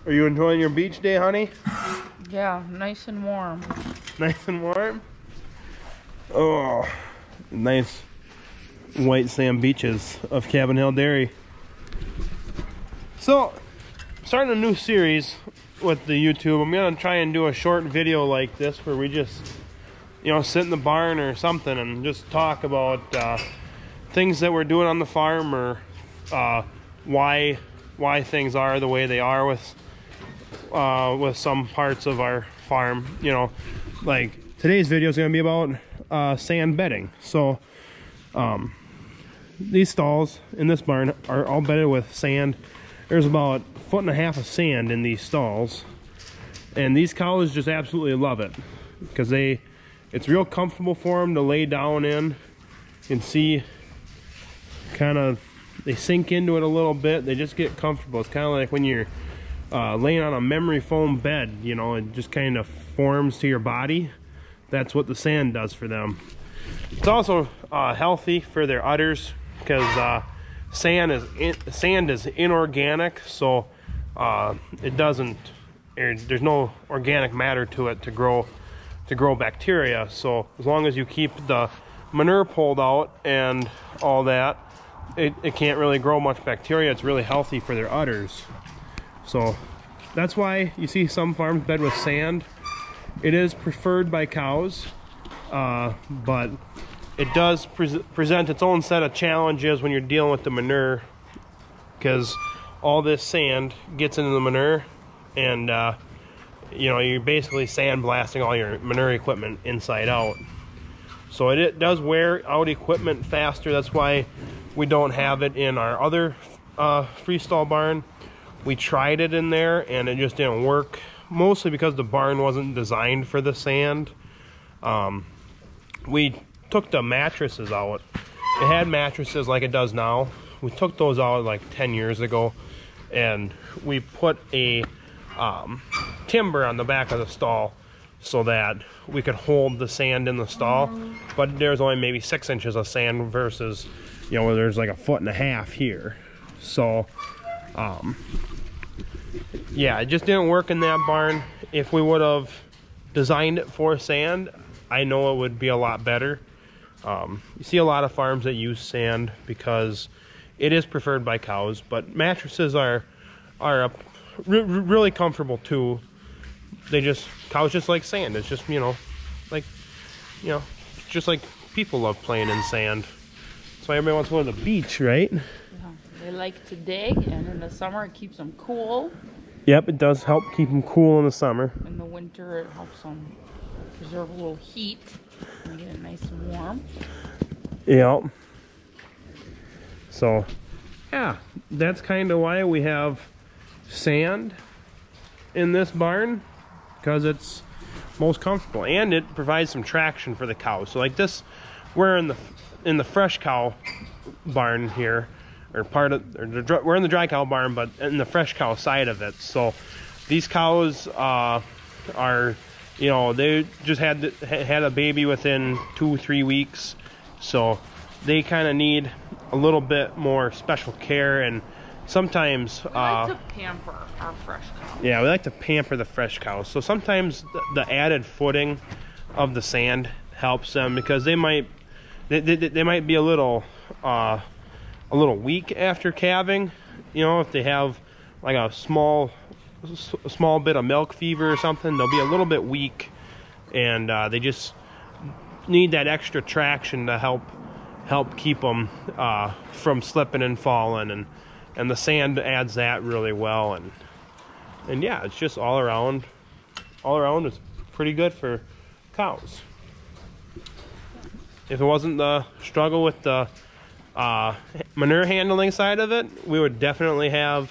Are you enjoying your beach day, honey? Yeah, nice and warm. Nice and warm? Oh, nice white sand beaches of Cabin Hill Dairy. So, starting a new series with the YouTube. I'm gonna try and do a short video like this where we just, you know, sit in the barn or something and just talk about things that we're doing on the farm, or why things are the way they are with some parts of our farm. You know, like today's video is going to be about sand bedding. So these stalls in this barn are all bedded with sand. There's about 1.5 feet of sand in these stalls, and these cows just absolutely love it because it's real comfortable for them to lay down in and see. Kind of, they sink into it a little bit. They just get comfortable. It's kind of like when you're laying on a memory foam bed, you know, it just kind of forms to your body. That's what the sand does for them. It's also healthy for their udders because sand is inorganic, so there's no organic matter to it to grow bacteria. So as long as you keep the manure pulled out and all that, it can't really grow much bacteria. It's really healthy for their udders. So that's why you see some farms bed with sand. It is preferred by cows, but it does present its own set of challenges when you're dealing with the manure, because all this sand gets into the manure, and you know, you're basically sandblasting all your manure equipment inside out. So it does wear out equipment faster. That's why we don't have it in our other freestall barn. We tried it in there and it just didn't work, mostly because the barn wasn't designed for the sand. We took the mattresses out. It had mattresses like it does now. We took those out like 10 years ago, and we put a timber on the back of the stall so that we could hold the sand in the stall. But there's only maybe 6 inches of sand versus, you know, where there's like 1.5 feet here. So yeah, it just didn't work in that barn. If we would have designed it for sand, I know it would be a lot better. You see a lot of farms that use sand because it is preferred by cows, but mattresses are really comfortable too. Cows just like sand. It's just, you know, just like people love playing in sand. That's why everybody wants to go to the beach, right? Yeah, they like to dig, and in the summer it keeps them cool. Yep, it does help keep them cool in the summer. In the winter it helps them preserve a little heat and get it nice and warm. Yep. So, yeah, that's kind of why we have sand in this barn, because it's most comfortable and it provides some traction for the cows. So like this, we're in the fresh cow barn here, or we're in the dry cow barn, but in the fresh cow side of it. So these cows are, you know, they just had a baby within 2-3 weeks, so they kind of need a little bit more special care. And sometimes we like to pamper our fresh cows. Yeah, we like to pamper the fresh cows. So sometimes the added footing of the sand helps them, because they might be a little weak after calving. You know, if they have like a small bit of milk fever or something, they'll be a little bit weak, and they just need that extra traction to help keep them from slipping and falling, and the sand adds that really well. And yeah, it's just all around it's pretty good for cows. If it wasn't the struggle with the manure handling side of it, we would definitely have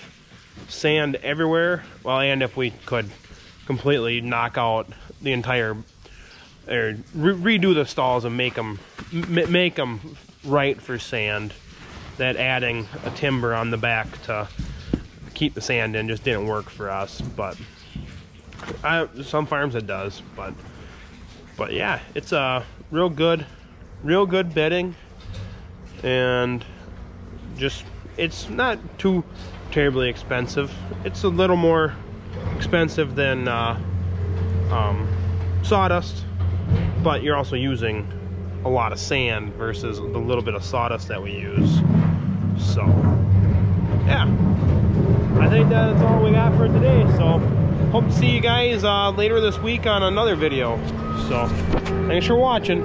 sand everywhere. Well, and if we could completely knock out the entire, or redo the stalls and make them right for sand, that adding a timber on the back to keep the sand in just didn't work for us. But some farms it does. But yeah, it's a real good bedding, and just, it's not too terribly expensive. It's a little more expensive than sawdust, but you're also using a lot of sand versus the little bit of sawdust that we use. So yeah, I think that's all we got for today. So hope to see you guys later this week on another video. So thanks for watching.